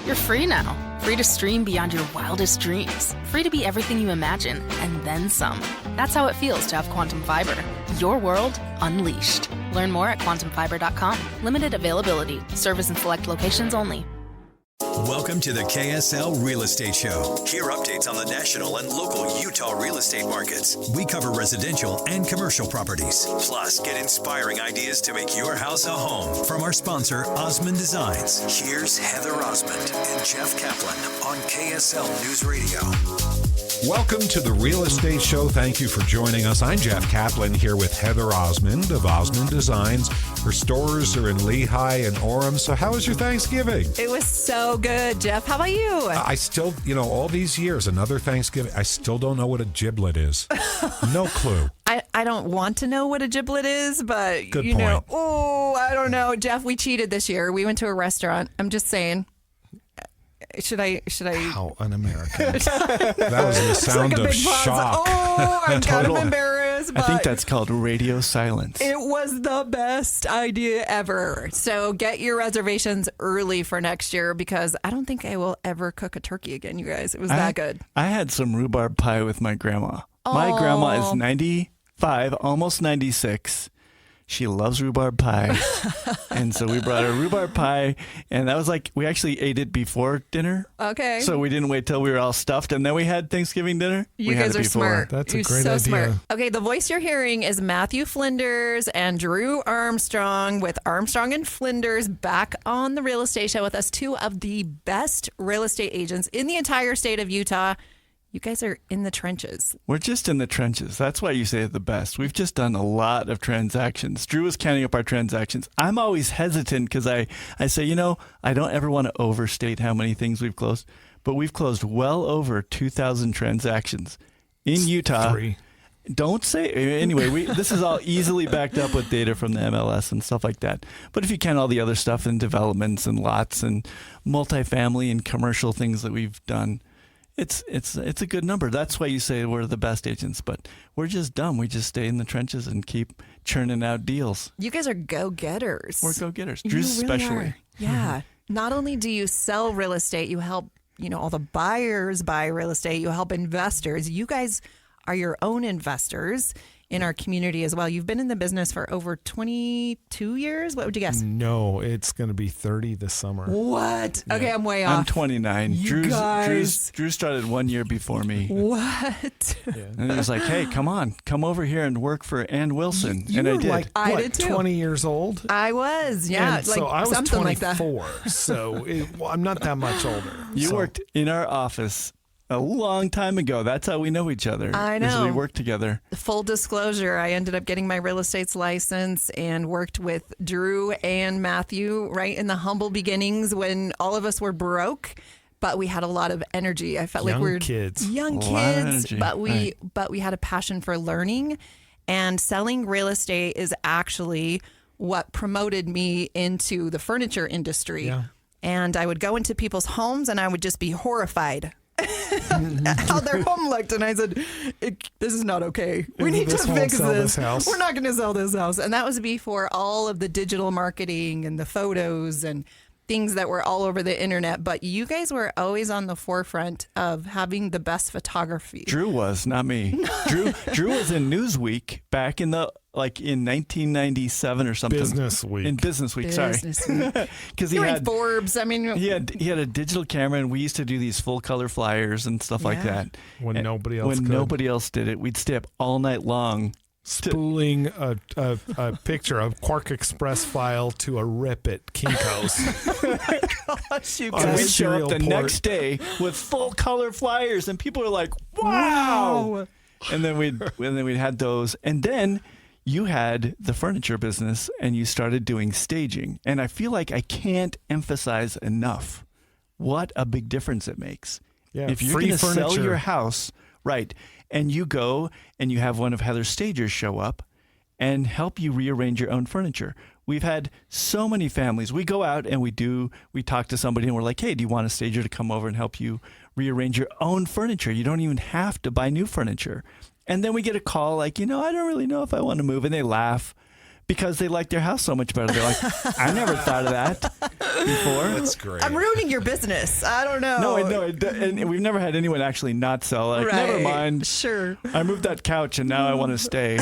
You're free now. Free to stream beyond your wildest dreams. Free to be everything you imagine, and then some. That's how it feels to have Quantum Fiber. Your world unleashed. Learn more at quantumfiber.com. Limited availability. Service in select locations only. Welcome to the KSL Real Estate Show. Hear updates on the national and local Utah real estate markets. We cover residential and commercial properties. Plus, get inspiring ideas to make your house a home from our sponsor, Osmond Designs. Here's Heather Osmond and Jeff Caplan on KSL News Radio. Welcome to the Real Estate Show. Thank you for joining us. I'm Jeff Caplan here with Heather Osmond of Osmond Designs. Her stores are in Lehigh and Orem. So how was your Thanksgiving? It was so good, Jeff. How about you? I still, all these years, another Thanksgiving, I still don't know what a giblet is. No clue. I don't want to know what a giblet is, but Good point. I don't know. Jeff, we cheated this year. We went to a restaurant. I'm just saying. Should I? How un-American. That was the sound like of shock. Oh, I'm kind of embarrassed. But I think that's called radio silence. It was the best idea ever. So get your reservations early for next year because I don't think I will ever cook a turkey again, you guys. It was that good. I had some rhubarb pie with my grandma. My grandma is 95, almost 96. She loves rhubarb pie. And so we brought her rhubarb pie. And that was we actually ate it before dinner. Okay. So we didn't wait till we were all stuffed. And then we had Thanksgiving dinner. You guys are smart. That's a You're great so idea. Smart. Okay, the voice you're hearing is Matthew Flinders and Drew Armstrong with Armstrong and Flinders back on the Real Estate Show with us, two of the best real estate agents in the entire state of Utah. You guys are in the trenches. We're just in the trenches. That's why you say it the best. We've just done a lot of transactions. Drew was counting up our transactions. I'm always hesitant because I say, I don't ever want to overstate how many things we've closed, but we've closed well over 2,000 transactions in Utah. 3. Don't say anyway. This is all easily backed up with data from the MLS and stuff like that. But if you count all the other stuff and developments and lots and multifamily and commercial things that we've done, it's a good number. That's why you say we're the best agents, but we're just dumb. We just stay in the trenches and keep churning out deals. You guys are go-getters. We're go-getters. Drew's especially. Are. Yeah. Not only do you sell real estate, you help, all the buyers buy real estate. You help investors. You guys are your own investors in our community as well. You've been in the business for over 22 years. What would you guess? No, it's going to be 30 this summer. What? Yeah. Okay, I'm way I'm off. 29. Drew started 1 year before me. What? Yeah. And he was like, hey, come over here and work for Ann Wilson. You and were I did. I did too. 20 years old? I was, yeah. And so I was something 24, like that. so I'm not that much older. You worked in our office a long time ago. That's how we know each other. I know. We worked together. Full disclosure, I ended up getting my real estate's license and worked with Drew and Matthew right in the humble beginnings when all of us were broke, but we had a lot of energy. I felt like we were young kids, but we had a passion for learning, and selling real estate is actually what promoted me into the furniture industry. Yeah. And I would go into people's homes and I would just be horrified how their home looked, and I said, this is not okay. We need to fix this. We're not going to sell this house. And that was before all of the digital marketing and the photos and things that were all over the internet. But you guys were always on the forefront of having the best photography. Drew was, not me. Drew was in Newsweek back in in 1997 or something. Business Week. In Business Week, sorry. Because he had Forbes. I mean, he had a digital camera, and we used to do these full color flyers and stuff like that. When nobody else could. Nobody else did it, we'd stay up all night long. Spooling a picture, a Quark Express file to a rip at Kinko's. Gosh, you And guys. we'd show up the next day with full color flyers, and people were like, "Wow!" And then we'd had those, and then you had the furniture business, and you started doing staging. And I feel like I can't emphasize enough what a big difference it makes. Yeah, if you're free going to sell furniture. your house, right, and you go and you have one of Heather's stagers show up and help you rearrange your own furniture. We've had so many families. We go out and we talk to somebody and we're like, hey, do you want a stager to come over and help you rearrange your own furniture? You don't even have to buy new furniture. And then we get a call like, I don't really know if I want to move. And they laugh because they like their house so much better. They're like, I never thought of that before. That's great. I'm ruining your business. I don't know. No, and we've never had anyone actually not sell. Like, Right. never mind. Sure. I moved that couch and now I want to stay.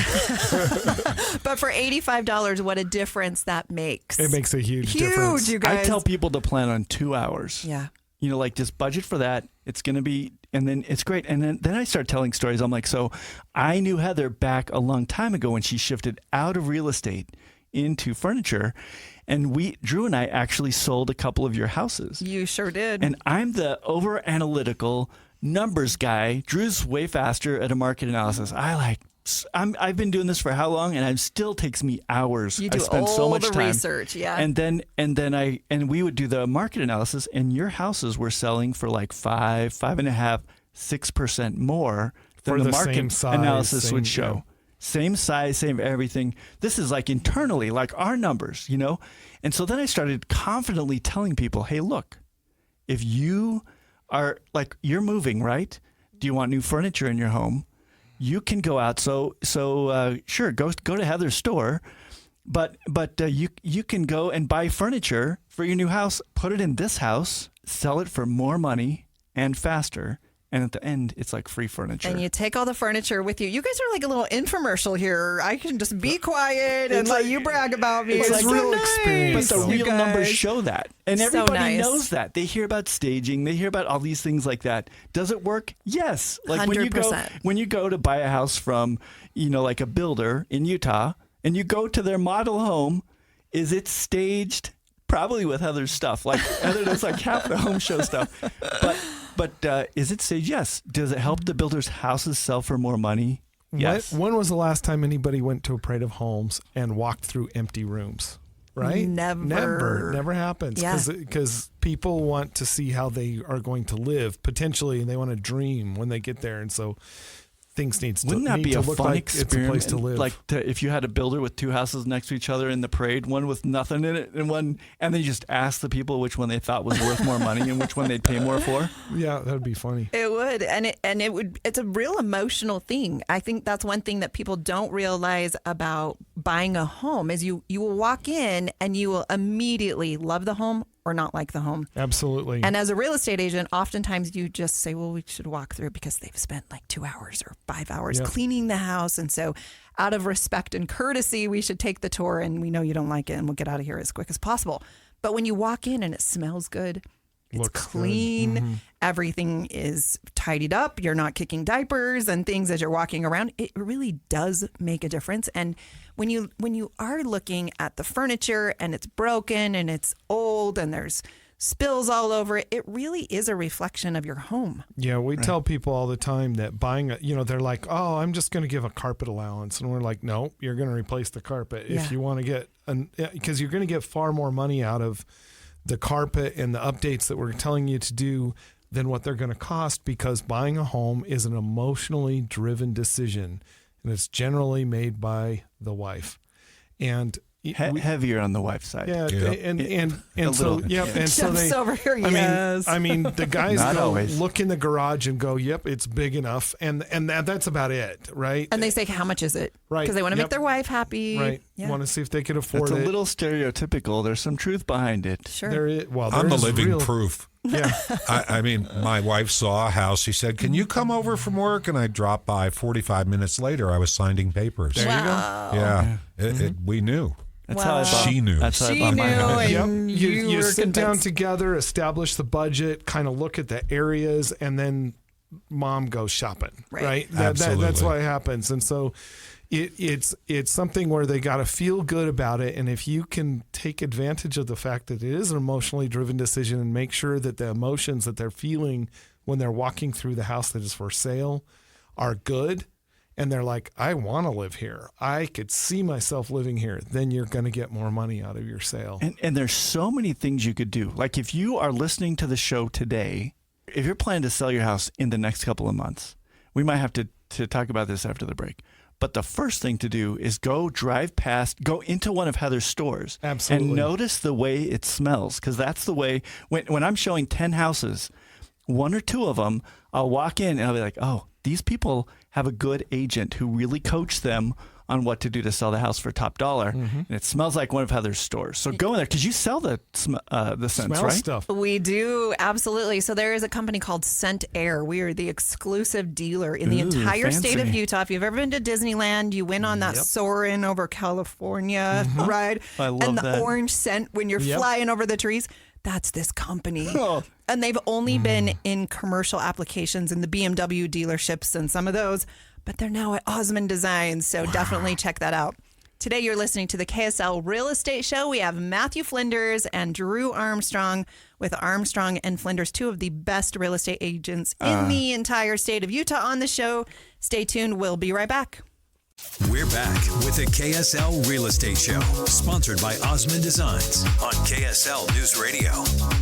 But for $85, what a difference that makes. It makes a huge difference. You guys. I tell people to plan on 2 hours. Yeah. You know, like just budget for that. It's going to be, and then it's great. And then I start telling stories. I'm like, so I knew Heather back a long time ago when she shifted out of real estate into furniture. And Drew and I actually sold a couple of your houses. You sure did. And I'm the over analytical numbers guy. Drew's way faster at a market analysis. I've been doing this for how long, and it still takes me hours. You do I spend all so much the time. research, yeah. And then we would do the market analysis, and your houses were selling for like 5.5%, 6% more than For the the market same size, analysis would same- show. yeah. Same size, same everything. This is like internally, like our numbers, you know? And so then I started confidently telling people, hey, look, if you are like, you're moving, right? Do you want new furniture in your home? You can go out. Sure, go to Heather's store, but you can go and buy furniture for your new house, put it in this house, sell it for more money and faster. And at the end, it's like free furniture. And you take all the furniture with you. You guys are like a little infomercial here. I can just be quiet and It's let like- you brag about me. it's like so real nice, experience, But the you real numbers show that. And So everybody nice. knows that. They hear about staging. They hear about all these things like that. Does it work? Yes. Like 100%. when you go to buy a house from, like a builder in Utah and you go to their model home, is it staged? Probably with Heather's stuff. Like Heather does like half the home show stuff. But is it staged? Yes. Does it help the builders' houses sell for more money? Yes. When was the last time anybody went to a parade of homes and walked through empty rooms? Right? Never happens. Yeah. Because people want to see how they are going to live potentially, and they want to dream when they get there. And so things need to, Wouldn't that be a look fun like experiment? it's a place to live. Like if you had a builder with two houses next to each other in the parade, one with nothing in it, and then you just ask the people which one they thought was worth more money and which one they'd pay more for. Yeah, that would be funny. It would, it's a real emotional thing. I think that's one thing that people don't realize about buying a home is you will walk in and you will immediately love the home or not like the home. Absolutely. And as a real estate agent, oftentimes you just say, well, we should walk through because they've spent like 2 hours or 5 hours Yep. cleaning the house. And so out of respect and courtesy, we should take the tour, and we know you don't like it and we'll get out of here as quick as possible. But when you walk in and it smells good, it's Looks good. clean, everything is tidied up, you're not kicking diapers and things as you're walking around, it really does make a difference. And when you are looking at the furniture and it's broken and it's old and there's spills all over it, it really is a reflection of your home. Yeah, we tell people all the time that buying they're like, oh, I'm just going to give a carpet allowance. And we're like, no, you're going to replace the carpet Yeah. if you want to get, because you're going to get far more money out of the carpet and the updates that we're telling you to do than what they're going to cost, because buying a home is an emotionally driven decision, and it's generally made by the wife. And Heavier on the wife's side. yeah, Yep. and so little. yep, and so Jeff's they over here, I yes. mean, the guys Not go always. look in the garage and go, "Yep, it's big enough," and that's about it, right? And they say, how much is it? Right. Because they want to Yep. make their wife happy. right, Yeah. want to see if they can afford That's a it. little stereotypical. There's some truth behind it. Sure. There is, well, I'm the there is living real- proof. Yeah, I mean, my wife saw a house. She said, "Can you come over from work?" And I dropped by. 45 minutes later, I was signing papers. there you go. Yeah, we knew. That's how I bought. She knew. That's how She I bought my knew, house. and Yep. you You were sit down convinced. together, establish the budget, kind of look at the areas, and then mom goes shopping. Right. Right. That's Absolutely. what happens. And so it's something where they got to feel good about it. And if you can take advantage of the fact that it is an emotionally driven decision and make sure that the emotions that they're feeling when they're walking through the house that is for sale are good, and they're like, I want to live here, I could see myself living here, then you're going to get more money out of your sale. And there's so many things you could do. Like if you are listening to the show today, if you're planning to sell your house in the next couple of months, we might have to talk about this after the break. But the first thing to do is go into one of Heather's stores. Absolutely. And notice the way it smells. Because that's the way, when I'm showing 10 houses, one or two of them, I'll walk in and I'll be like, oh, these people have a good agent who really coached them on what to do to sell the house for top dollar. And it smells like one of Heather's stores. So go in there because you sell the scents, Smell right? stuff. We do, absolutely. So there is a company called Scent Air. We are the exclusive dealer in the entire state of fancy. Utah. If you've ever been to Disneyland, you went on that soaring over California ride. I love and the that. orange scent when you're flying over the trees. That's this company. Oh. And they've only been in commercial applications in the BMW dealerships and some of those, but they're now at Osmond Designs. So definitely check that out. Today, you're listening to the KSL Real Estate Show. We have Matthew Flinders and Drew Armstrong with Armstrong and Flinders, two of the best real estate agents in the entire state of Utah on the show. Stay tuned. We'll be right back. We're back with the KSL Real Estate Show, sponsored by Osmond Designs on KSL News Radio.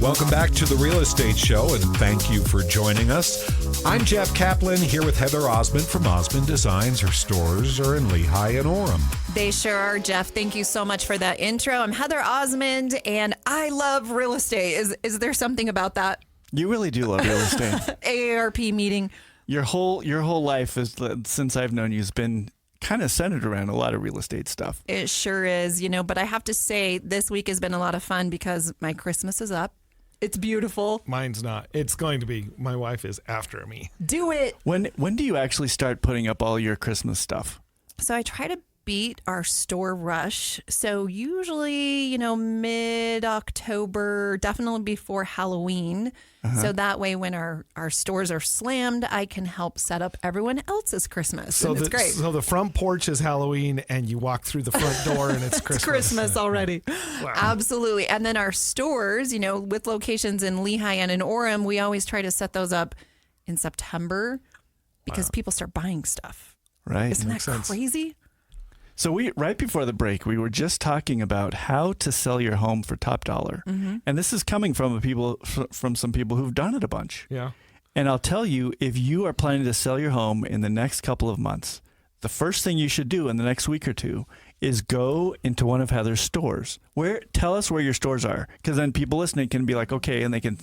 Welcome back to the Real Estate Show, and thank you for joining us. I'm Jeff Caplan here with Heather Osmond from Osmond Designs. Her stores are in Lehigh and Orem. They sure are, Jeff. Thank you so much for that intro. I'm Heather Osmond, and I love real estate. Is there something about that You really do love real estate. AARP meeting? Your whole life is, since I've known you, has been kind of centered around a lot of real estate stuff. It sure is, but I have to say this week has been a lot of fun because my Christmas is up. It's beautiful. Mine's not. It's going to be. My wife is after me. Do it. When do you actually start putting up all your Christmas stuff? So I try to beat our store rush. So usually, mid-October, definitely before Halloween. So that way when our stores are slammed, I can help set up everyone else's Christmas. So and it's great. So the front porch is Halloween, and you walk through the front door, and it's Christmas. It's Christmas already. Absolutely. And then our stores, with locations in Lehigh and in Orem, we always try to set those up in September because people start buying stuff. Right. Isn't that crazy? So right before the break, we were just talking about how to sell your home for top dollar. And this is coming from some people who've done it a bunch. Yeah. And I'll tell you, if you are planning to sell your home in the next couple of months, the first thing you should do in the next week or two is go into one of Heather's stores. Tell us where your stores are, because then people listening can be like, okay, and they can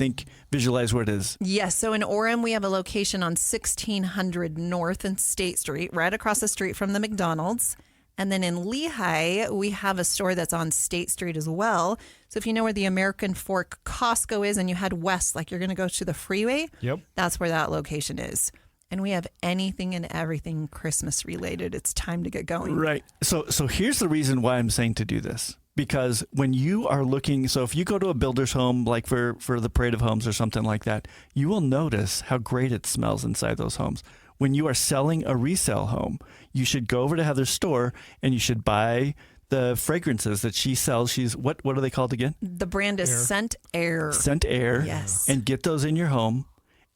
visualize where it is. Yes. So in Orem, we have a location on 1600 North and State Street, right across the street from the McDonald's. And then in Lehigh, we have a store that's on State Street as well. So if you know where the American Fork Costco is and you head west, like you're going to go to the freeway, that's where that location is. And we have anything and everything Christmas related. It's time to get going. Right. So here's the reason why I'm saying to do this. Because when you are looking, so if you go to a builder's home, like for the Parade of Homes or something like that, you will notice how great it smells inside those homes. When you are selling a resale home, you should go over to Heather's store and you should buy the fragrances that she sells. What are they called again? The brand is Scent Air. Scent Air. Yes. And get those in your home.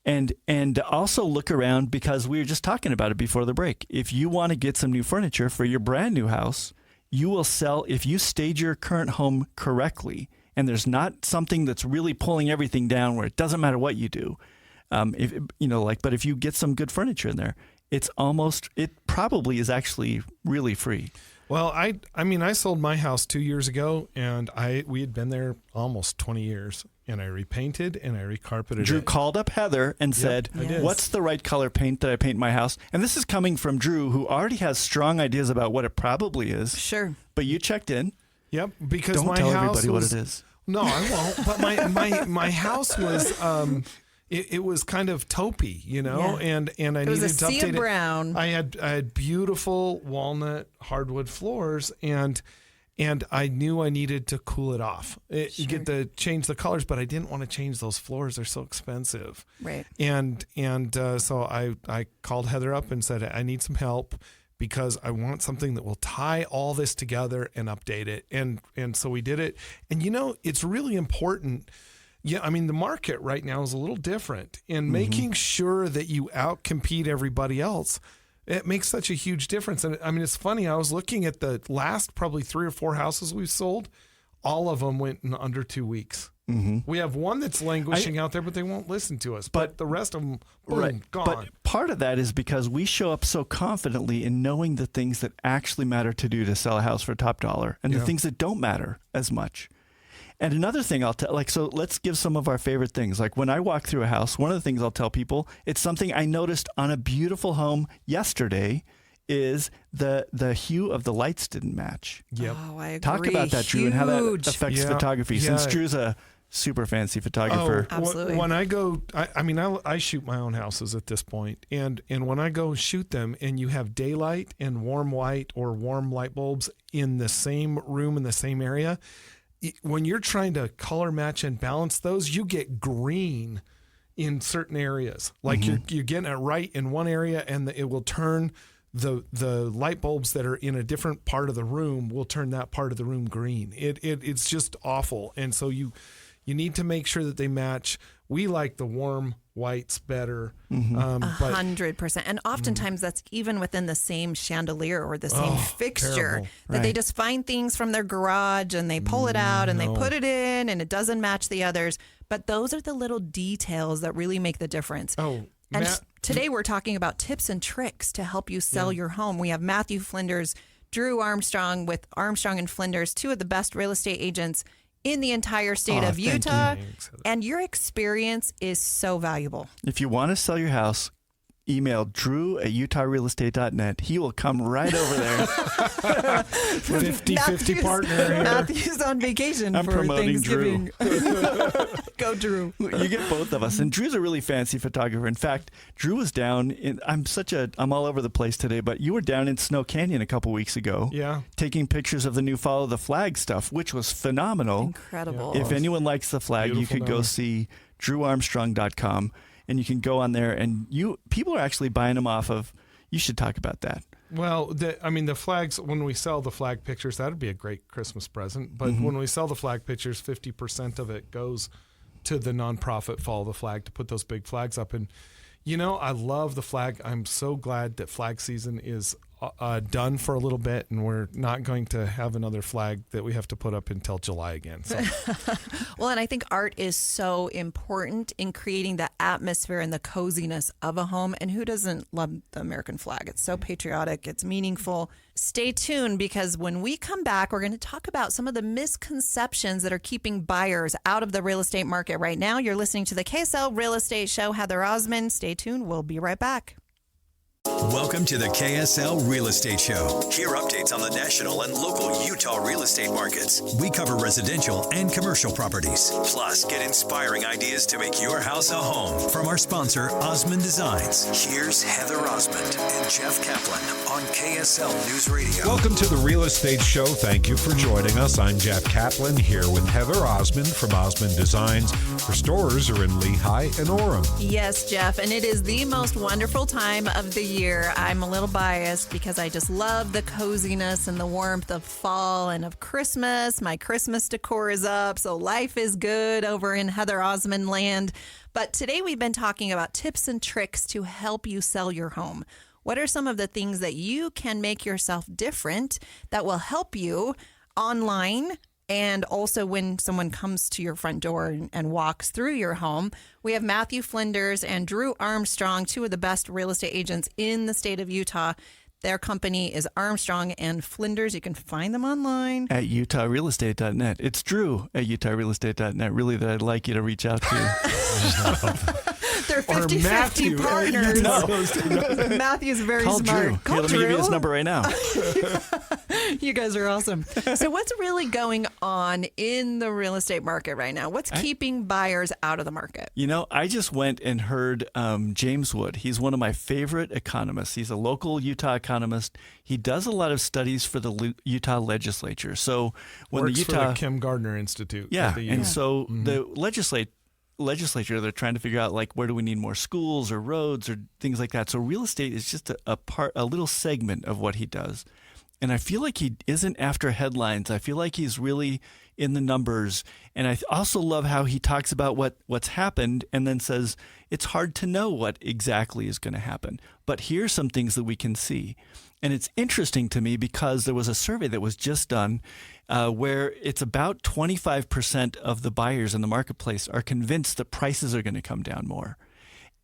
And also look around, because we were just talking about it before the break. If you want to get some new furniture for your brand new house, you will sell, if you stage your current home correctly, and there's not something that's really pulling everything down where it doesn't matter what you do. But if you get some good furniture in there, it probably is actually really free. Well, I sold my house 2 years ago, and we had been there almost 20 years, and I repainted and I recarpeted Drew it. called up Heather and said, what's the right color paint that I paint my house? And this is coming from Drew, who already has strong ideas about what it probably is. Sure. But you checked in. Yep, because Don't my tell house everybody was, what it is. No, I won't. But my house was it was kind of taupey, and I It was needed to a sea update of brown. it. I had beautiful walnut hardwood floors, and I knew I needed to cool it off. You get to change the colors, but I didn't want to change those floors. They're so expensive. Right. And so I called Heather up and said, I need some help, because I want something that will tie all this together and update it. And so we did it. And it's really important. Yeah, I mean, the market right now is a little different, and making sure that you outcompete everybody else, it makes such a huge difference. And I mean, it's funny. I was looking at the last probably 3 or 4 houses we've sold. All of them went in under 2 weeks. We have one that's languishing out there, but they won't listen to us. But the rest of them, boom, gone. But part of that is because we show up so confidently in knowing the things that actually matter to do to sell a house for top dollar, and the things that don't matter as much. And another thing I'll tell, so let's give some of our favorite things. Like when I walk through a house, one of the things I'll tell people, it's something I noticed on a beautiful home yesterday is the hue of the lights didn't match. Yep. Oh, I agree. Talk about that, Drew, and how that Huge. affects Yeah. photography. Yeah. Since Drew's a super fancy photographer. Absolutely. When I go, I shoot my own houses at this point, and when I go shoot them, and you have daylight and warm white or warm light bulbs in the same room in the same area, when you're trying to color match and balance those, you get green in certain areas. Like you're getting it right in one area, and it will turn the light bulbs that are in a different part of the room will turn that part of the room green. It's just awful, and so you need to make sure that they match. We like the warm whites better. 100%. And oftentimes that's even within the same chandelier or the same fixture terrible. that they just find things from their garage and they pull it out and they put it in and it doesn't match the others. But those are the little details that really make the difference. Oh, And Matt, today we're talking about tips and tricks to help you sell your home. We have Matthew Flinders, Drew Armstrong with Armstrong and Flinders, two of the best real estate agents in the entire state of thank you. Utah. Thanks, Heather. And your experience is so valuable. If you want to sell your house, email drew@utahrealestate.net. He will come right over there. 50-50 partner here. Matthew's on vacation I'm for promoting Thanksgiving. Go, Drew. You get both of us. And Drew's a really fancy photographer. In fact, Drew was down in, I'm all over the place today, but you were down in Snow Canyon a couple weeks ago. Yeah. Taking pictures of the new Follow the Flag stuff, which was phenomenal. Incredible. If anyone likes the flag, you Beautiful could go down see drewarmstrong.com, and you can go on there, and people are actually buying them off of. You should talk about that. Well, the flags, when we sell the flag pictures, that'd be a great Christmas present. But when we sell the flag pictures, 50% of it goes to the nonprofit Follow the Flag to put those big flags up. And, I love the flag. I'm so glad that flag season is done for a little bit, and we're not going to have another flag that we have to put up until July again. So. Well, and I think art is so important in creating the atmosphere and the coziness of a home. And who doesn't love the American flag? It's so patriotic. It's meaningful. Stay tuned, because when we come back, we're going to talk about some of the misconceptions that are keeping buyers out of the real estate market right now. You're listening to the KSL Real Estate Show. Heather Osmond. Stay tuned. We'll be right back. Welcome to the KSL Real Estate Show. Hear updates on the national and local Utah real estate markets. We cover residential and commercial properties. Plus, get inspiring ideas to make your house a home from our sponsor, Osmond Designs. Here's Heather Osmond and Jeff Caplan on KSL News Radio. Welcome to the Real Estate Show. Thank you for joining us. I'm Jeff Caplan here with Heather Osmond from Osmond Designs. Her stores are in Lehigh and Orem. Yes, Jeff, and it is the most wonderful time of the year. I'm a little biased because I just love the coziness and the warmth of fall and of Christmas. My Christmas decor is up, so life is good over in Heather Osmond land. But today we've been talking about tips and tricks to help you sell your home. What are some of the things that you can make yourself different that will help you online? And also when someone comes to your front door and walks through your home. We have Matthew Flinders and Drew Armstrong, two of the best real estate agents in the state of Utah. Their company is Armstrong and Flinders. You can find them online. At utahrealestate.net. It's Drew at utahrealestate.net, really, that I'd like you to reach out to. They're 50-50 partners. Matthew's very Call smart. Drew. Call Here, let me give you his number right now. You guys are awesome. So what's really going on in the real estate market right now? What's keeping buyers out of the market? I just went and heard James Wood. He's one of my favorite economists. He's a local Utah economist. He does a lot of studies for the Utah legislature. So when Works the Utah for the Kim Gardner Institute. so the legislature, they're trying to figure out, like, where do we need more schools or roads or things like that. So real estate is just a little segment of what he does. And I feel like he isn't after headlines. I feel like he's really in the numbers. And I also love how he talks about what's happened and then says it's hard to know what exactly is going to happen. But here's some things that we can see. And it's interesting to me because there was a survey that was just done where it's about 25% of the buyers in the marketplace are convinced that prices are going to come down more.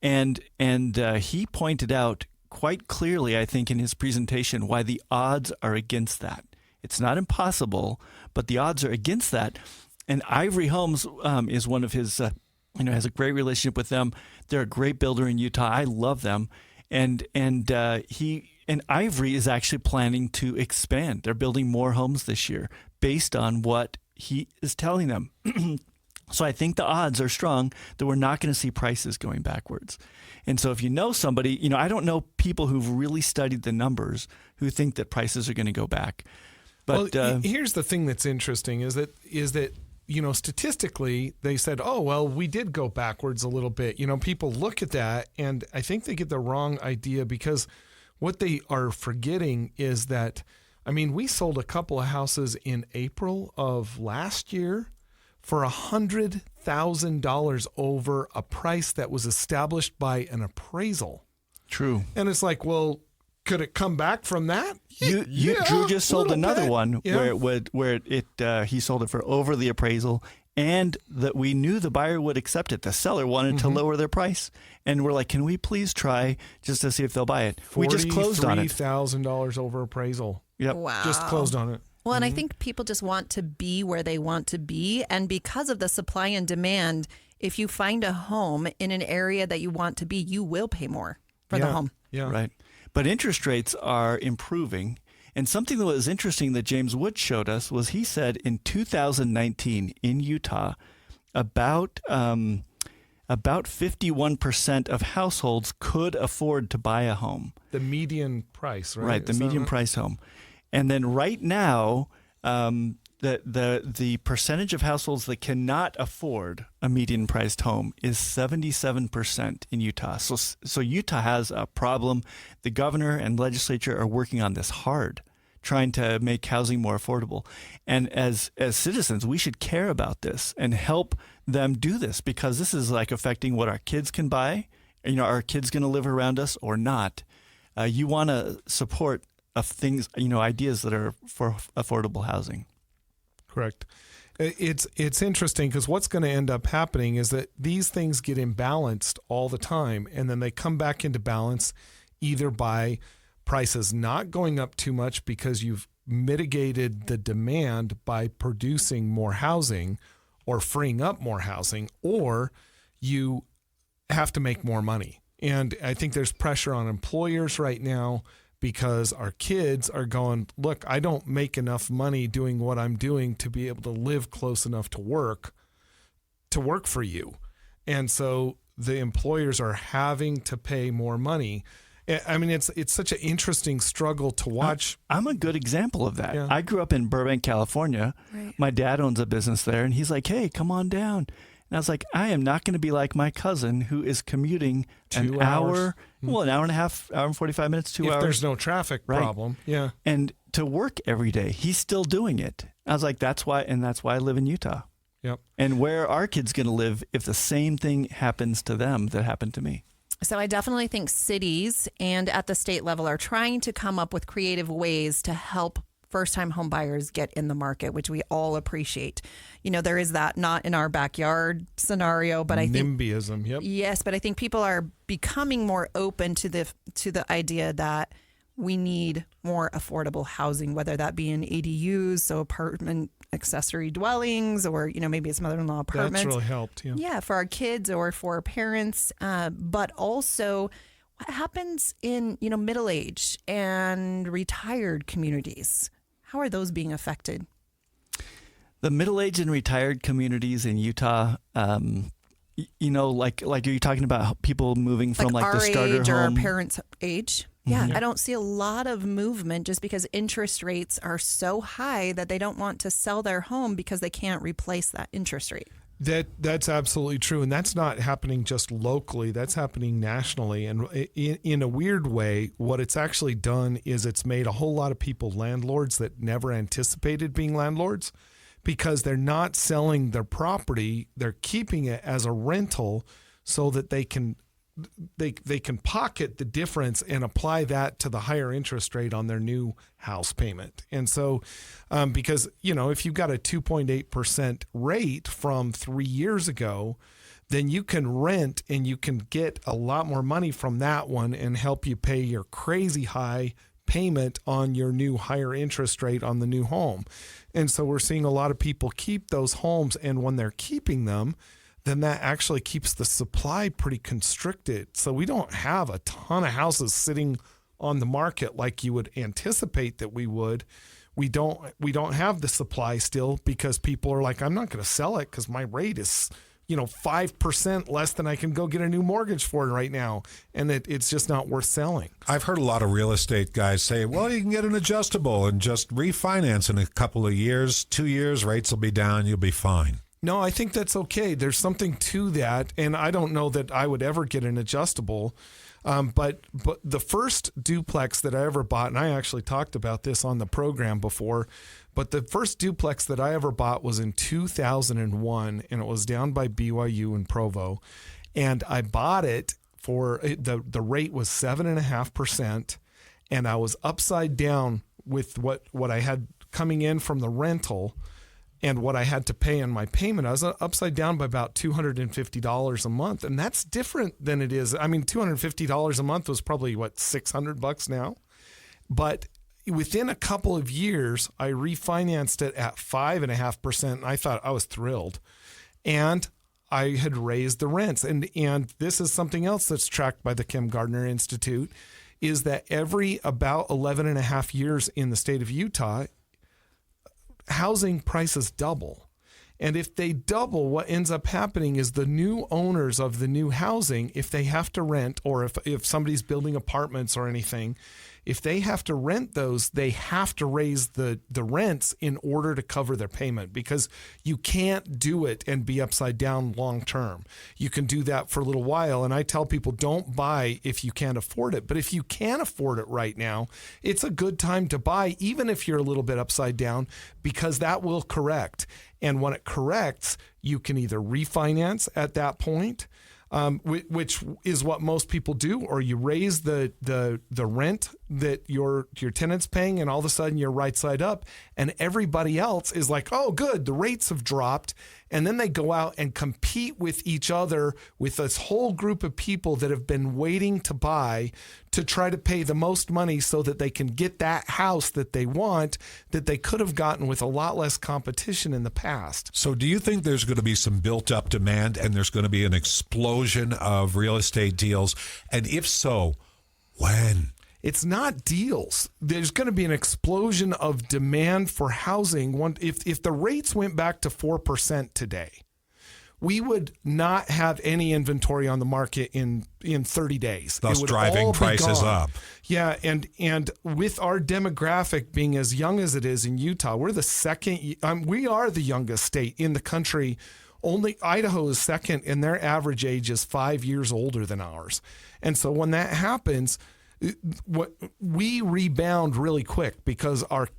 And he pointed out quite clearly, I think, in his presentation, why the odds are against that. It's not impossible, but the odds are against that. And Ivory Homes is one of his, has a great relationship with them. They're a great builder in Utah. I love them. And And Ivory is actually planning to expand. They're building more homes this year based on what he is telling them. So I think the odds are strong that we're not going to see prices going backwards. And so if you know somebody, I don't know people who've really studied the numbers who think that prices are going to go back. But here's the thing that's interesting is that statistically they said, oh, well, we did go backwards a little bit. People look at that and I think they get the wrong idea, because what they are forgetting is that, we sold a couple of houses in April of last year for $100,000 over a price that was established by an appraisal. True. And it's like, well, could it come back from that? Drew just sold another one yeah. where he sold it for over the appraisal, and that we knew the buyer would accept it. The seller wanted to lower their price, and we're like, can we please try just to see if they'll buy it? We just closed on it. $43,000 over appraisal. Yep. Wow. Just closed on it. Well, and I think people just want to be where they want to be. And because of the supply and demand, if you find a home in an area that you want to be, you will pay more for the home. Yeah. Right. But interest rates are improving. And something that was interesting that James Wood showed us was he said in 2019 in Utah, about 51% of households could afford to buy a home. The median price, right? Right, the median price home. And then right now, the percentage of households that cannot afford a median priced home is 77% in Utah. So Utah has a problem. The governor and legislature are working on this hard, trying to make housing more affordable. And as citizens, we should care about this and help them do this, because this is like affecting what our kids can buy. Are our kids going to live around us or not? You want to support of things, ideas that are for affordable housing. Correct. It's interesting because what's going to end up happening is that these things get imbalanced all the time, and then they come back into balance either by prices not going up too much because you've mitigated the demand by producing more housing or freeing up more housing, or you have to make more money. And I think there's pressure on employers right now, because our kids are going, look, I don't make enough money doing what I'm doing to be able to live close enough to work for you. And so the employers are having to pay more money. It's such an interesting struggle to watch. I'm a good example of that. Yeah. I grew up in Burbank, California. Right. My dad owns a business there, and he's like, hey, come on down. And I was like, I am not going to be like my cousin who is commuting an hour and a half, hour and 45 minutes, 2 hours. If there's no traffic problem. Yeah. And to work every day. He's still doing it. I was like, that's why I live in Utah. Yep. And where are our kids going to live if the same thing happens to them that happened to me? So I definitely think cities and at the state level are trying to come up with creative ways to help first-time home buyers get in the market, which we all appreciate. There is that not in our backyard scenario, but I think NIMBYism. Yep. Yes, but I think people are becoming more open to the idea that we need more affordable housing, whether that be in ADUs, so apartment accessory dwellings, or maybe it's mother-in-law apartments. That's really helped. Yeah. Yeah, for our kids or for our parents, but also what happens in middle-aged and retired communities. How are those being affected? The middle-aged and retired communities in Utah, like are you talking about people moving from like our the starter age home? or our parents' age? Yeah, Mm-hmm. I don't see a lot of movement just because interest rates are so high that they don't want to sell their home because they can't replace that interest rate. That's absolutely true. And that's not happening just locally. That's happening nationally. And in a weird way, what it's actually done is it's made a whole lot of people landlords that never anticipated being landlords, because they're not selling their property. They're keeping it as a rental so that they can pocket the difference and apply that to the higher interest rate on their new house payment. And so because, if you've got a 2.8% rate from 3 years ago, then you can rent and you can get a lot more money from that one and help you pay your crazy high payment on your new higher interest rate on the new home. And so we're seeing a lot of people keep those homes, and when they're keeping them, then that actually keeps the supply pretty constricted. So we don't have a ton of houses sitting on the market like you would anticipate that we would. We don't have the supply still because people are like, I'm not going to sell it because my rate is 5% less than I can go get a new mortgage for right now. And it's just not worth selling. I've heard a lot of real estate guys say, well, you can get an adjustable and just refinance in a couple of years, 2 years, rates will be down, you'll be fine. No, I think that's okay. There's something to that. And I don't know that I would ever get an adjustable. But the first duplex that I ever bought, and I actually talked about this on the program before, but the first duplex that I ever bought was in 2001, and it was down by BYU in Provo. And I bought it for, the rate was 7.5%, and I was upside down with what I had coming in from the rental and what I had to pay in my payment. I was upside down by about $250 a month. And that's different than it is. I mean, $250 a month was probably, $600 now? But within a couple of years, I refinanced it at 5.5%. And I thought I was thrilled. And I had raised the rents. And this is something else that's tracked by the Kim Gardner Institute, is that every about 11 and a half years in the state of Utah, housing prices double. And if they double, what ends up happening is the new owners of the new housing, if they have to rent, or if somebody's building apartments or anything, if they have to rent those, they have to raise the rents in order to cover their payment, because you can't do it and be upside down long term. You can do that for a little while. And I tell people, don't buy if you can't afford it. But if you can afford it right now, it's a good time to buy, even if you're a little bit upside down, because that will correct. And when it corrects, you can either refinance at that point, which is what most people do, or you raise the rent that your tenant's paying, and all of a sudden you're right side up, and everybody else is like, oh, good, the rates have dropped. And then they go out and compete with each other, with this whole group of people that have been waiting to buy, to try to pay the most money so that they can get that house that they want, that they could have gotten with a lot less competition in the past. So do you think there's going to be some built-up demand and there's going to be an explosion of real estate deals? And if so, when? It's not deals. There's going to be an explosion of demand for housing. If the rates went back to 4% today, we would not have any inventory on the market in 30 days. Thus driving prices up. Yeah, and with our demographic being as young as it is in Utah, we're the second. We are the youngest state in the country. Only Idaho is second, and their average age is 5 years older than ours. And so when that happens, we rebound really quick, because our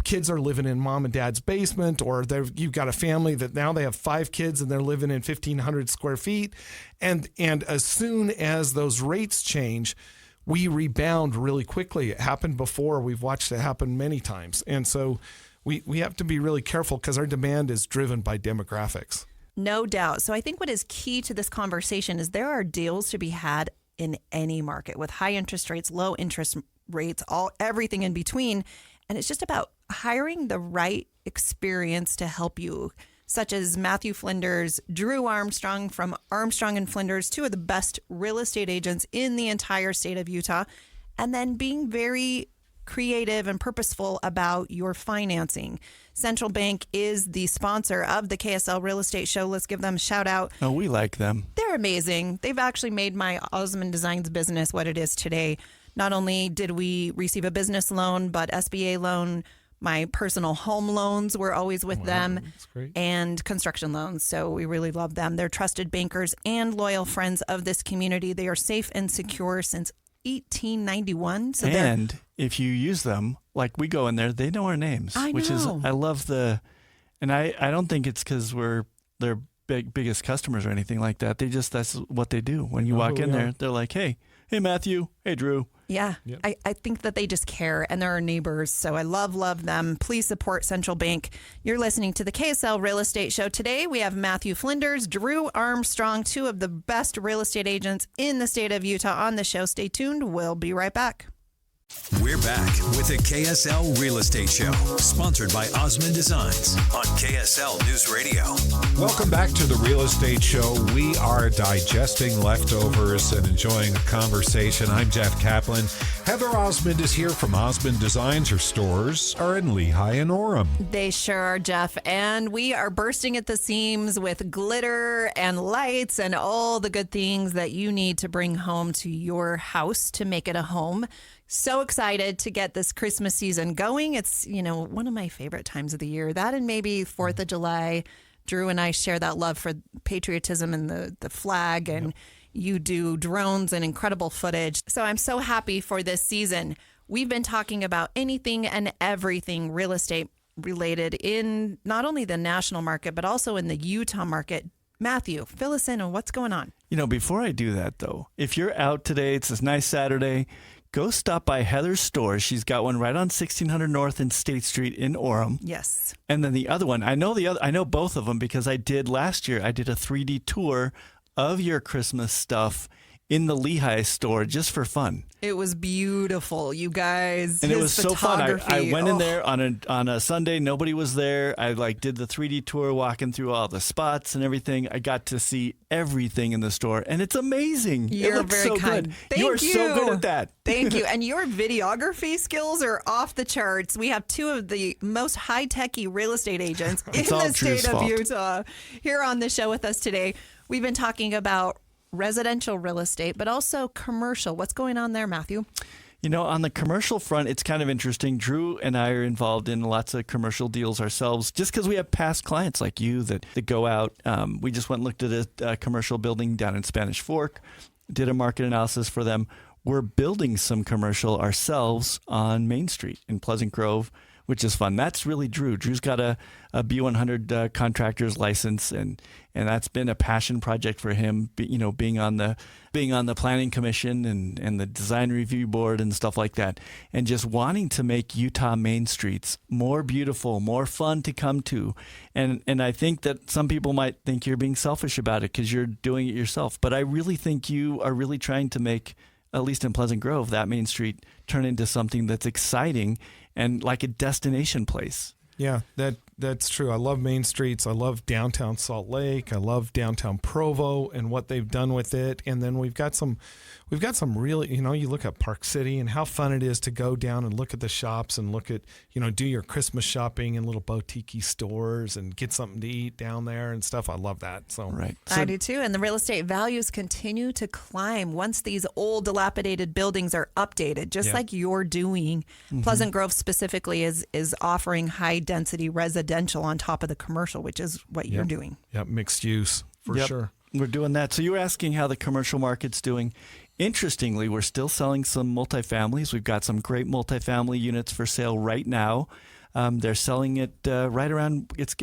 kids are living in mom and dad's basement, or you've got a family that now they have 5 kids and they're living in 1,500 square feet. And as soon as those rates change, we rebound really quickly. It happened before. We've watched it happen many times. And so we have to be really careful, because our demand is driven by demographics. No doubt. So I think what is key to this conversation is there are deals to be had in any market, with high interest rates, low interest rates, everything in between. And it's just about hiring the right experience to help you, such as Matthew Flinders, Drew Armstrong from Armstrong and Flinders, 2 of the best real estate agents in the entire state of Utah. And then being very creative and purposeful about your financing. Central Bank is the sponsor of the KSL Real Estate Show. Let's give them a shout out. Oh, we like them. They're amazing. They've actually made my Osmond Designs business what it is today. Not only did we receive a business loan, but SBA loan, my personal home loans were always with them, and construction loans. So we really love them. They're trusted bankers and loyal friends of this community. They are safe and secure since 1891. So and if you use them, like we go in there, they know our names. I know. Which is, I love and I don't think it's because we're their biggest customers or anything like that. That's what they do. When you walk in there, they're like, hey Matthew, hey Drew. Yeah, yep. I think that they just care, and they're our neighbors. So I love them. Please support Central Bank. You're listening to the KSL Real Estate Show. Today we have Matthew Flinders, Drew Armstrong, 2 of the best real estate agents in the state of Utah on the show. Stay tuned. We'll be right back. We're back with the KSL Real Estate Show, sponsored by Osmond Designs on KSL News Radio. Welcome back to the Real Estate Show. We are digesting leftovers and enjoying a conversation. I'm Jeff Caplan. Heather Osmond is here from Osmond Designs. Her stores are in Lehigh and Orem. They sure are, Jeff. And we are bursting at the seams with glitter and lights and all the good things that you need to bring home to your house to make it a home. So excited to get this Christmas season going. It's, one of my favorite times of the year. That and maybe 4th of July. Drew and I share that love for patriotism and the flag, and you do drones and incredible footage. So I'm so happy for this season. We've been talking about anything and everything real estate related in not only the national market, but also in the Utah market. Matthew, fill us in on what's going on. Before I do that, though, if you're out today, it's this nice Saturday, go stop by Heather's store. She's got one right on 1600 North and State Street in Orem. Yes. And then the other one, I know both of them because last year I did a 3D tour of your Christmas stuff in the Lehigh store just for fun. It was beautiful, you guys. And it was so fun. I went in there on a Sunday. Nobody was there. I did the 3D tour, walking through all the spots and everything. I got to see everything in the store, and it's amazing. You're it looks very so kind. good. Thank you are so good at that. Thank you. And your videography skills are off the charts. We have two of the most high-techy real estate agents in the state of Utah here on the show with us today. We've been talking about residential real estate, but also commercial. What's going on there, Matthew? On the commercial front, it's kind of interesting. Drew and I are involved in lots of commercial deals ourselves just because we have past clients like you that go out. We just went and looked at a commercial building down in Spanish Fork, did a market analysis for them. We're building some commercial ourselves on Main Street in Pleasant Grove, which is fun. That's really Drew. Drew's got a B100 contractor's license, and that's been a passion project for him. Being on the planning commission and the design review board and stuff like that, and just wanting to make Utah main streets more beautiful, more fun to come to. And I think that some people might think you're being selfish about it because you're doing it yourself, but I really think you are really trying to make, at least in Pleasant Grove, that main street turn into something that's exciting and like a destination place. Yeah, that's true. I love main streets. I love downtown Salt Lake. I love downtown Provo and what they've done with it. And then we've got some really, you look at Park City and how fun it is to go down and look at the shops and look at, do your Christmas shopping in little boutique stores and get something to eat down there and stuff. I love that. So right. I do too. And the real estate values continue to climb once these old dilapidated buildings are updated, just like you're doing. Mm-hmm. Pleasant Grove specifically is offering high density residential on top of the commercial, which is what you're doing. Yep, mixed use for sure. We're doing that. So you were asking how the commercial market's doing. Interestingly, we're still selling some multifamilies. We've got some great multifamily units for sale right now. They're selling it right around, it's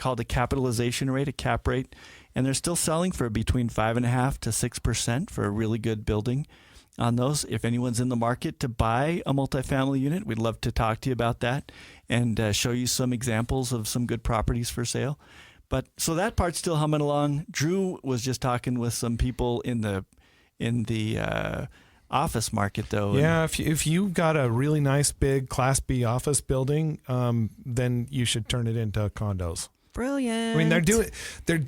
called a capitalization rate, a cap rate, and they're still selling for between 5.5% to 6% for a really good building on those. If anyone's in the market to buy a multifamily unit, we'd love to talk to you about that and show you some examples of some good properties for sale. But so that part's still humming along. Drew was just talking with some people in the office market, though. Yeah, if you've got a really nice big Class B office building, then you should turn it into condos. Brilliant. I mean, they're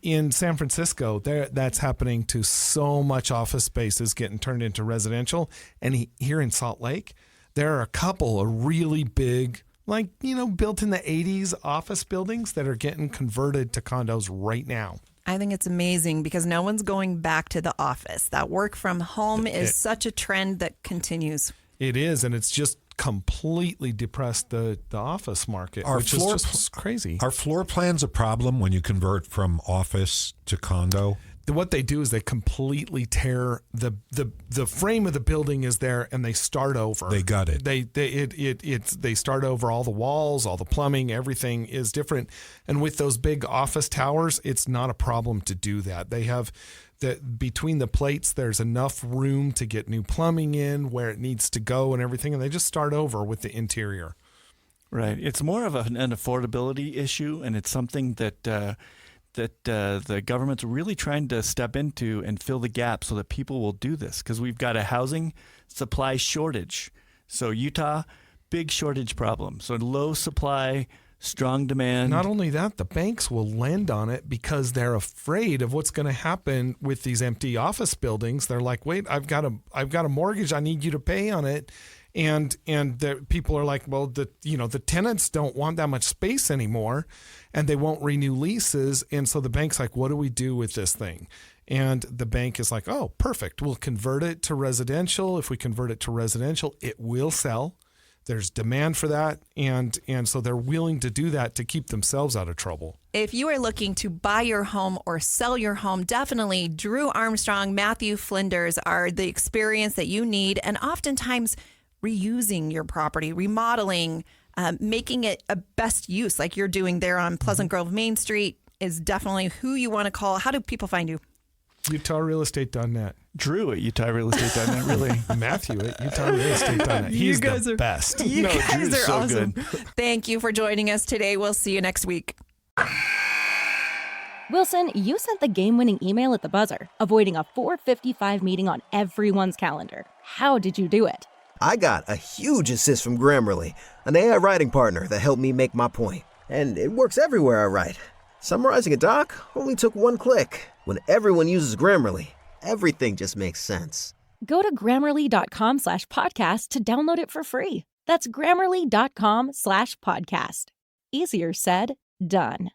in San Francisco, that's happening to so much office space is getting turned into residential. And here in Salt Lake, there are a couple of really big, built in the 80s office buildings that are getting converted to condos right now. I think it's amazing because no one's going back to the office. That work from home is such a trend that continues. It is, and it's just completely depressed the office market, which is just crazy. Are floor plans a problem when you convert from office to condo? What they do is they completely tear the frame of the building is there, and they start over. They gut it. They start over all the walls, all the plumbing, everything is different. And with those big office towers, it's not a problem to do that. They have between the plates, there's enough room to get new plumbing in where it needs to go and everything, and they just start over with the interior. Right. It's more of an affordability issue, and it's something that that the government's really trying to step into and fill the gap so that people will do this, because we've got a housing supply shortage. So Utah, big shortage problem. So low supply, strong demand. Not only that, the banks will lend on it because they're afraid of what's going to happen with these empty office buildings. They're like, wait, I've got a mortgage. I need you to pay on it. And the people are like, well, the tenants don't want that much space anymore, and they won't renew leases. And so the bank's like, what do we do with this thing? And the bank is like, oh, perfect. We'll convert it to residential. If we convert it to residential, it will sell. There's demand for that. And so they're willing to do that to keep themselves out of trouble. If you are looking to buy your home or sell your home, definitely Drew Armstrong, Matthew Flinders are the experience that you need. And oftentimes reusing your property, remodeling, making it a best use like you're doing there on Pleasant Grove Main Street is definitely who you want to call. How do people find you? UtahRealEstate.net. Drew at UtahRealEstate.net, really. Matthew at UtahRealEstate.net. He's the best. You guys Drew's are so awesome. good. Thank you for joining us today. We'll see you next week. Wilson, you sent the game-winning email at the buzzer, avoiding a 4:55 meeting on everyone's calendar. How did you do it? I got a huge assist from Grammarly, an AI writing partner that helped me make my point. And it works everywhere I write. Summarizing a doc only took one click. When everyone uses Grammarly, everything just makes sense. Go to Grammarly.com/podcast to download it for free. That's Grammarly.com/podcast. Easier said, done.